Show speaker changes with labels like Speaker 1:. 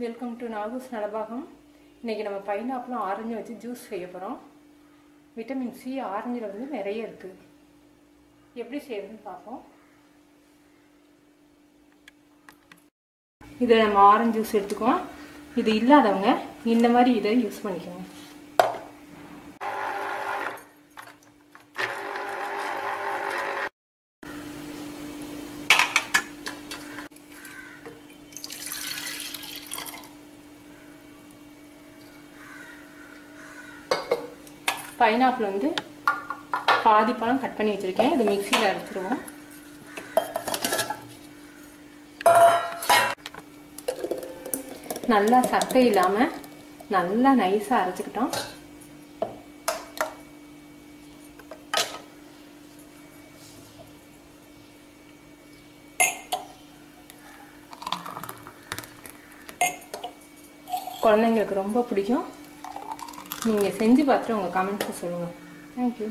Speaker 1: Welcome to நாகூஸ் Nalabagam. இன்றைக்கி நம்ம பைனாப்பிளும் orange வச்சு ஜூஸ் செய்ய போகிறோம். விட்டமின் சி ஆரஞ்சில் வந்து நிறைய இருக்குது. எப்படி செய்யறதுன்னு பார்ப்போம். இதில் நம்ம ஆரஞ்சு ஜூஸ் எடுத்துக்குவோம். இது இல்லாதவங்க இந்த மாதிரி இதை யூஸ் பண்ணிக்கோங்க. பைனாப்பிள் வந்து பாதி பழம் கட் பண்ணி வச்சுருக்கேன். இது மிக்சியில் அரைச்சிருவோம். நல்லா சக்கை இல்லாமல் நல்லா நைஸாக அரைச்சிக்கிட்டோம். குழந்தைங்களுக்கு ரொம்ப பிடிக்கும். நீங்கள் செஞ்சு பார்த்துட்டு உங்கள் கமெண்ட்ஸை சொல்லுங்கள். தேங்க்யூ.